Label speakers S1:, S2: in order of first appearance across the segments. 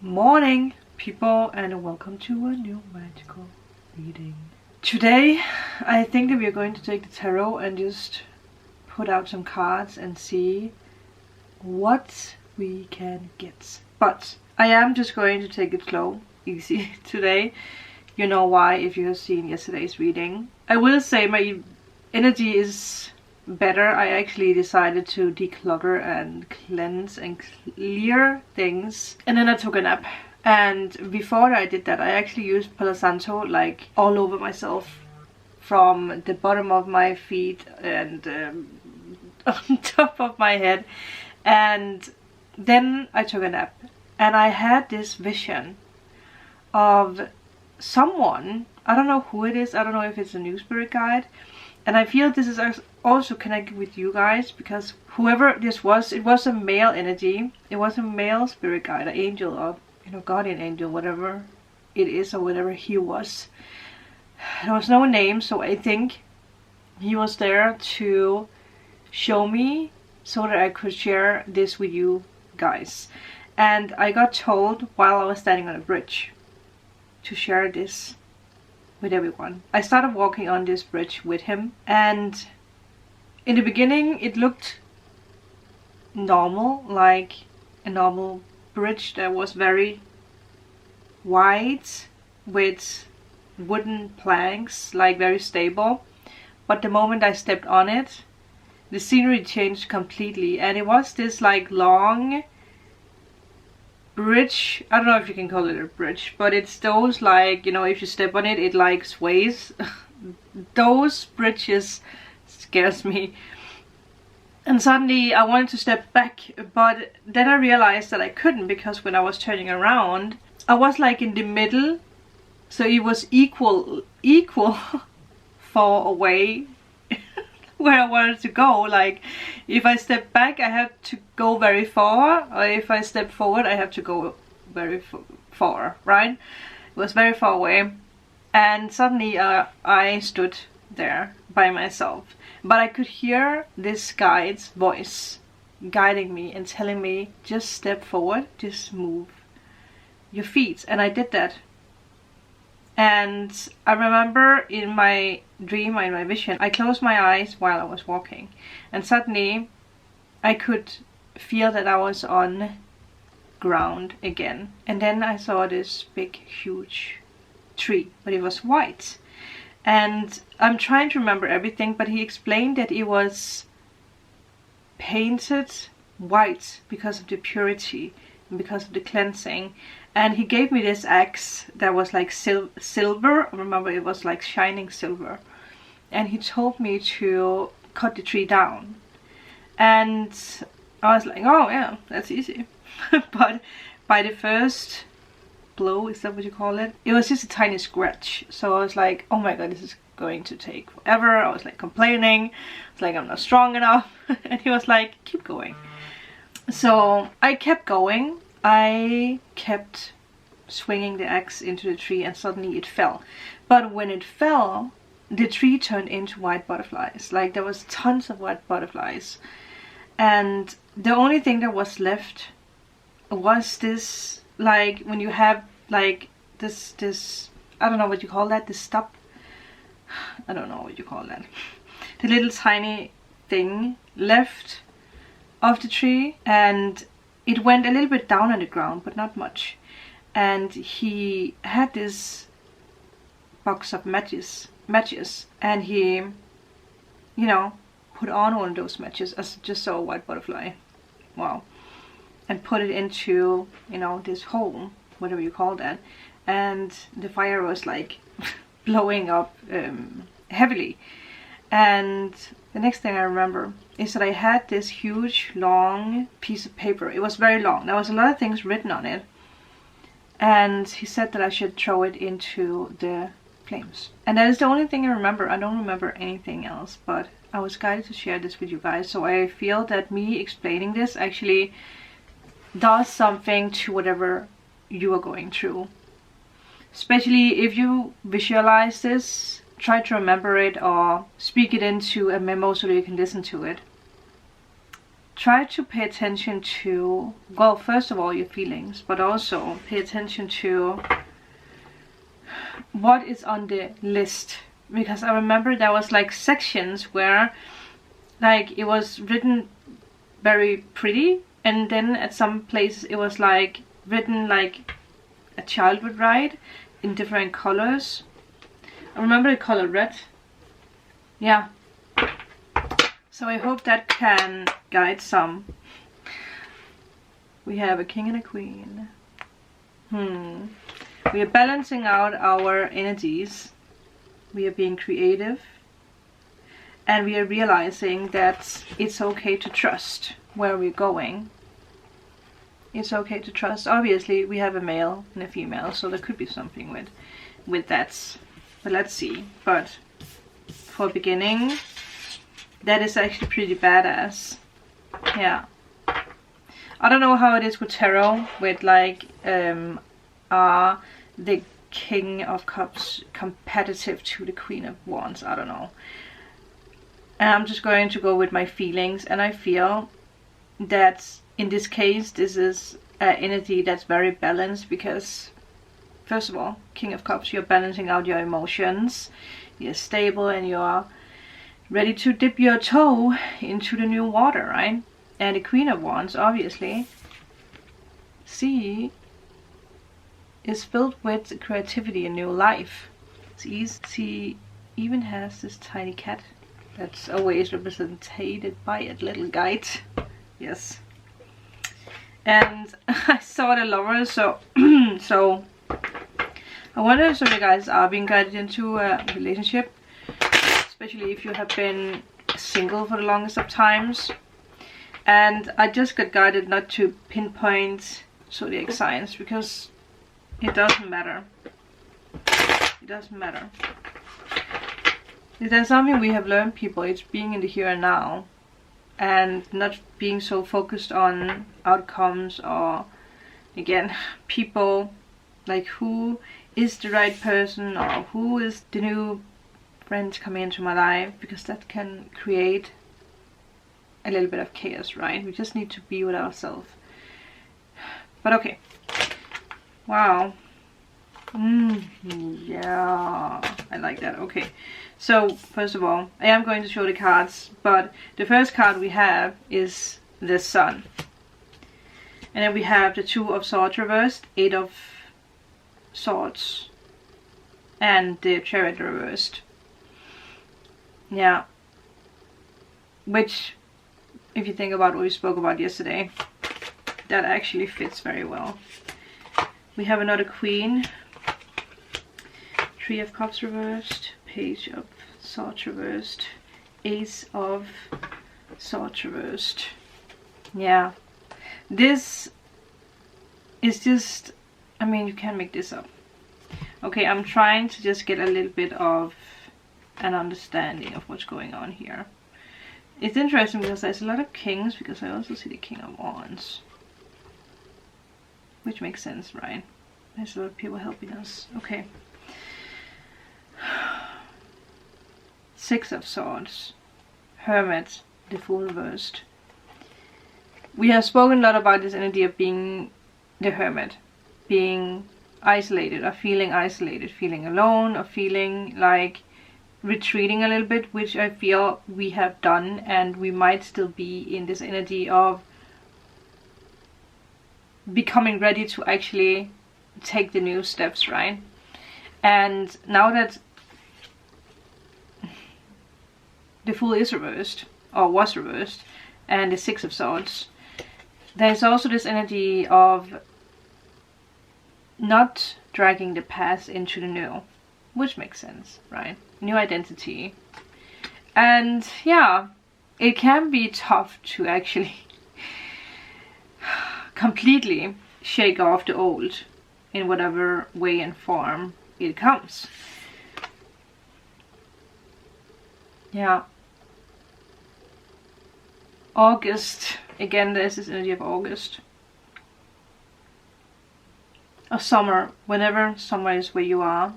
S1: Morning, people, and welcome to a new magical reading. Today, I think that we are going to take the tarot and just put out some cards and see what we can get. But I am just going to take it slow, easy today. You know why if you have seen yesterday's reading. I will say my energy is better. I actually decided to declutter and cleanse and clear things, and then I took a nap. And before I did that, I actually used Palo Santo like all over myself, from the bottom of my feet and on top of my head. And then I took a nap, and I had this vision of someone. I don't know who it is. I don't know if it's a new spirit guide. And I feel this is also connected with you guys, because whoever this was, it was a male energy. It was a male spirit guide, an angel, or guardian angel, whatever it is, or whatever he was. There was no name, so I think he was there to show me so that I could share this with you guys. And I got told while I was standing on a bridge to share this with everyone. I started walking on this bridge with him, and in the beginning it looked normal, like a normal bridge that was very wide with wooden planks, like very stable. But the moment I stepped on it, the scenery changed completely, and it was this like long bridge. I don't know if you can call it a bridge, but it's those, like, if you step on it, it like sways. Those bridges scares me. And suddenly I wanted to step back, but then I realized that I couldn't, because when I was turning around, I was like in the middle, so it was equal far away where I wanted to go. Like, if I step back, I have to go very far, or if I step forward, I have to go very far, right? It was very far away. And suddenly I stood there by myself, but I could hear this guide's voice guiding me and telling me, just step forward, just move your feet. And I did that. And I remember in my dream, in my vision, I closed my eyes while I was walking, and suddenly I could feel that I was on ground again. And then I saw this big, huge tree, but it was white. And I'm trying to remember everything, but he explained that it was painted white because of the purity and because of the cleansing. And he gave me this axe that was like silver. Remember, it was like shining silver. And he told me to cut the tree down. And I was like, oh yeah, that's easy. But by the first blow, is that what you call it? It was just a tiny scratch. So I was like, oh my god, this is going to take forever. I was like complaining. It's like, I'm not strong enough. And he was like, keep going. So I kept going. I kept swinging the axe into the tree, and suddenly it fell. But when it fell, the tree turned into white butterflies. Like, there was tons of white butterflies. And the only thing that was left was this, like, when you have like this I don't know what you call that, this stub. I don't know what you call that. The little tiny thing left of the tree, and it went a little bit down on the ground, but not much. And he had this box of matches, and he, put on one of those matches. I just saw a white butterfly. Wow. And put it into, this hole, whatever you call that. And the fire was like blowing up heavily. And the next thing I remember is that I had this huge long piece of paper. It was very long. There was a lot of things written on it. And he said that I should throw it into the flames. And that is the only thing I remember. I don't remember anything else, but I was guided to share this with you guys. So I feel that me explaining this actually does something to whatever you are going through. Especially if you visualize this, try to remember it or speak it into a memo so that you can listen to it. try to pay attention to, well, first of all, your feelings, but also pay attention to what is on the list. Because I remember there was like sections where like it was written very pretty, and then at some places it was like written like a child would write in different colors. I remember the color red. Yeah. So I hope that can guide some. We have a king and a queen. We are balancing out our energies. We are being creative. And we are realizing that it's okay to trust where we're going. It's okay to trust. Obviously, we have a male and a female, so there could be something with that. But let's see. But for beginning, that is actually pretty badass. Yeah. I don't know how it is with tarot, with like, are the King of Cups competitive to the Queen of Wands? I don't know. And I'm just going to go with my feelings, and I feel that in this case, this is an energy that's very balanced, because first of all, King of Cups, you're balancing out your emotions, you're stable, and you're ready to dip your toe into the new water, right? And the Queen of Wands, obviously, is filled with creativity and new life. She even has this tiny cat that's always represented by a little guide. Yes. And I saw the Lovers, so so I wonder if some of you guys are being guided into a relationship, especially if you have been single for the longest of times. And I just got guided not to pinpoint zodiac signs, because it doesn't matter. It doesn't matter. If there's something we have learned, people, it's being in the here and now, and not being so focused on outcomes or, again, people, like who is the right person or who is the new friend coming into my life, because that can create a little bit of chaos, right? We just need to be with ourselves. But okay. Wow. Yeah, I like that. Okay, so first of all, I am going to show the cards, but the first card we have is the Sun. And then we have the Two of Swords reversed, Eight of Swords, and the Chariot reversed. Yeah. Which, if you think about what we spoke about yesterday, that actually fits very well. We have another Queen. Three of Cups reversed, Page of Swords reversed, Ace of Swords reversed. Yeah. This is just, I mean, you can't make this up. Okay, I'm trying to just get a little bit of an understanding of what's going on here. It's interesting because there's a lot of kings, because I also see the King of Wands. Which makes sense, right? There's a lot of people helping us. Okay. Six of Swords, Hermit, the Fool reversed. We have spoken a lot about this energy of being the Hermit, being isolated, or feeling isolated, feeling alone, or feeling like retreating a little bit, which I feel we have done, and we might still be in this energy of becoming ready to actually take the new steps, right? And now that the Fool is reversed, or was reversed, and the Six of Swords, there's also this energy of not dragging the past into the new, which makes sense, right? New identity. And yeah, it can be tough to actually completely shake off the old in whatever way and form it comes. Yeah. August. Again, there's this energy of August. Or summer. Whenever summer is where you are.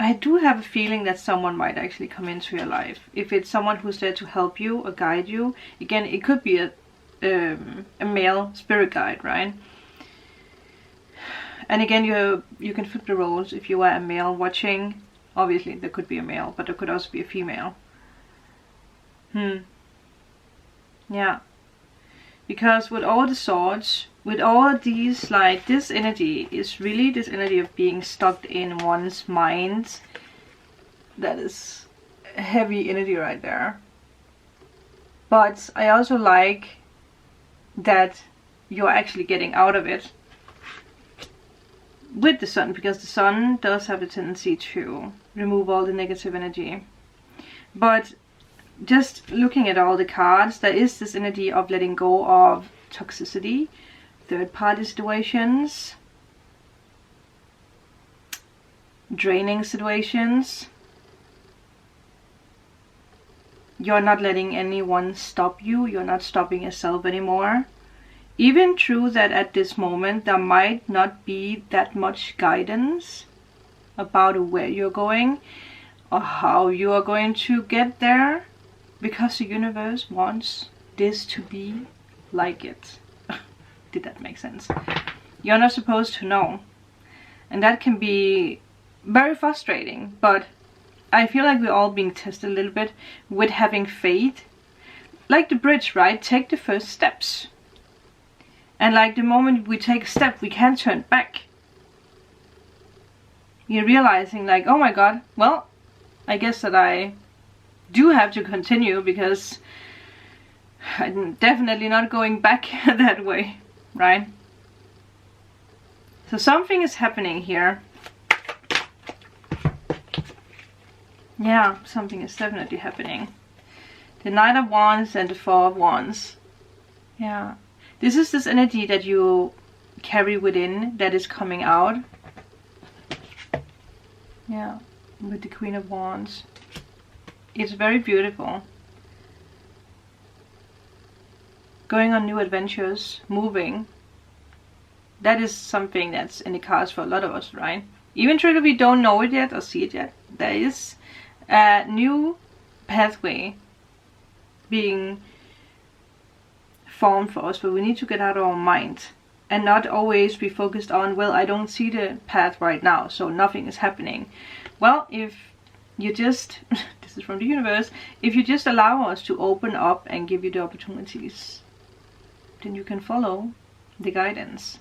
S1: I do have a feeling that someone might actually come into your life. If it's someone who's there to help you or guide you. Again, it could be a male spirit guide, right? And again, you can flip the roles. If you are a male watching, obviously there could be a male, but there could also be a female. Yeah. Because with all the swords, with all these, like, this energy is really this energy of being stuck in one's mind. That is heavy energy right there. But I also like that you're actually getting out of it with the sun, because the sun does have the tendency to remove all the negative energy. But just looking at all the cards, there is this energy of letting go of toxicity, third-party situations, draining situations. You're not letting anyone stop you. You're not stopping yourself anymore. Even true that at this moment there might not be that much guidance about where you're going or how you are going to get there, because the universe wants this to be like it. Did that make sense? You're not supposed to know. And that can be very frustrating, but I feel like we're all being tested a little bit with having faith. Like the bridge, right? Take the first steps. And like the moment we take a step, we can't turn back. You're realizing like, oh my god, well, I guess that I do have to continue, because I'm definitely not going back that way, right? So something is happening here. Yeah, something is definitely happening. The Knight of Wands and the Four of Wands. Yeah. This is this energy that you carry within that is coming out. Yeah, with the Queen of Wands. It's very beautiful. Going on new adventures, moving. That is something that's in the cards for a lot of us, right? Even though we don't know it yet or see it yet, there is a new pathway being formed for us, but we need to get out of our mind and not always be focused on, well, I don't see the path right now, so nothing is happening. Well, if you just this is from the universe, if you just allow us to open up and give you the opportunities, then you can follow the guidance.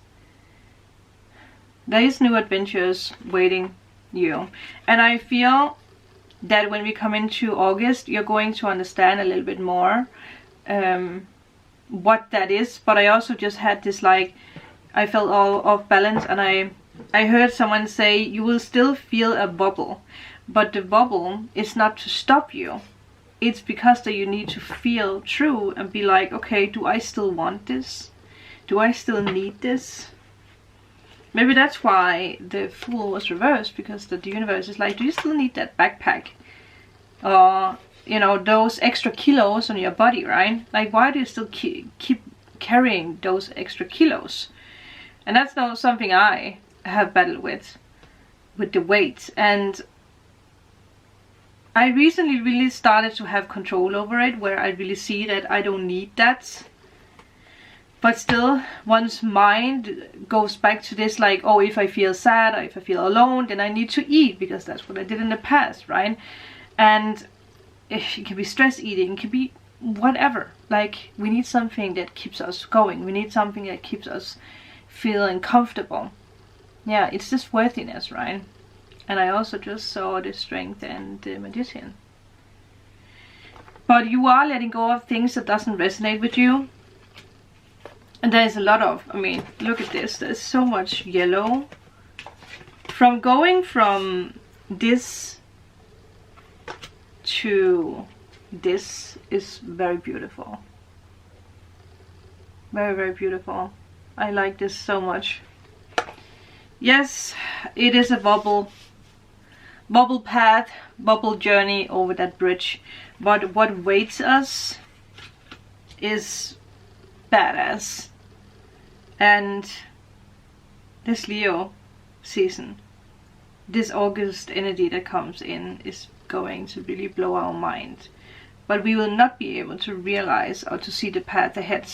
S1: There is new adventures waiting you, and I feel that when we come into August, you're going to understand a little bit more what that is. But I also just had this, like, I felt all off balance, and I heard someone say you will still feel a bubble, but the bubble is not to stop you. It's because that you need to feel true and be like, okay, do I still want this? Do I still need this? Maybe that's why the Fool was reversed, because the universe is like, do you still need that backpack? Or, you know, those extra kilos on your body, right? Like, why do you still keep carrying those extra kilos? And that's not something I have battled with the weight. And I recently really started to have control over it, where I really see that I don't need that. But still, one's mind goes back to this, like, oh, if I feel sad or if I feel alone, then I need to eat, because that's what I did in the past, right? And it can be stress eating, it can be whatever. Like, we need something that keeps us going. We need something that keeps us feeling comfortable. Yeah, it's this worthiness, right? And I also just saw the Strength and the Magician. But you are letting go of things that doesn't resonate with you. And there's a lot of, I mean, look at this. There's so much yellow. From going from this to this is very beautiful. Very, very beautiful. I like this so much. Yes, it is a bubble path, bubble journey over that bridge. But what waits us is badass. And this Leo season this August energy that comes in is going to really blow our mind. But we will not be able to realize or to see the path ahead.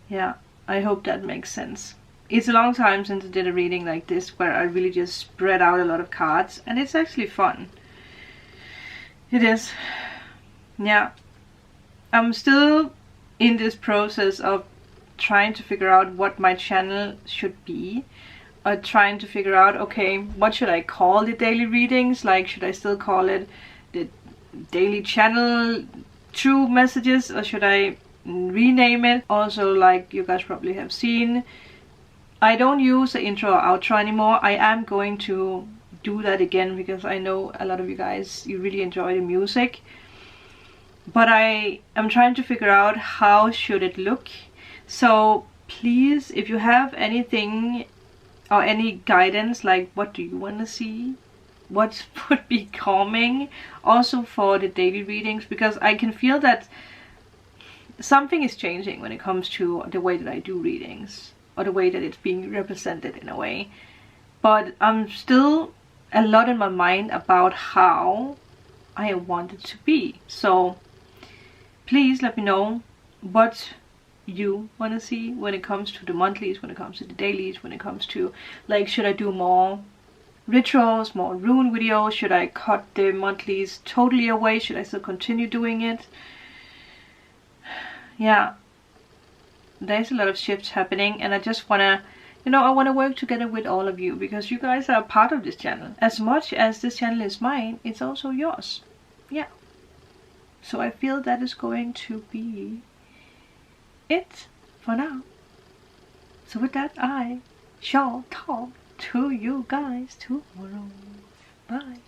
S1: Yeah, I hope that makes sense. It's a long time since I did a reading like this where I really just spread out a lot of cards, and it's actually fun. It is. Yeah. I'm still in this process of trying to figure out what my channel should be. Or trying to figure out, okay, what should I call the daily readings? Like, should I still call it the daily channel true messages, or should I rename it? Also, like you guys probably have seen, I don't use the intro or outro anymore. I am going to do that again because I know a lot of you guys, you really enjoy the music. But I am trying to figure out how should it look. So please, if you have anything or any guidance, like what do you want to see, what would be calming, also for the daily readings, because I can feel that something is changing when it comes to the way that I do readings, or the way that it's being represented in a way. But I'm still a lot in my mind about how I want it to be. So please let me know what you want to see when it comes to the monthlies, when it comes to the dailies, when it comes to, like, should I do more rituals, more rune videos? Should I cut the monthlies totally away? Should I still continue doing it? Yeah, there's a lot of shifts happening, and I just want to, you know, I want to work together with all of you, because you guys are a part of this channel. As much as this channel is mine, it's also yours. Yeah. So I feel that is going to be it for now. So with that, I shall talk to you guys tomorrow. Bye.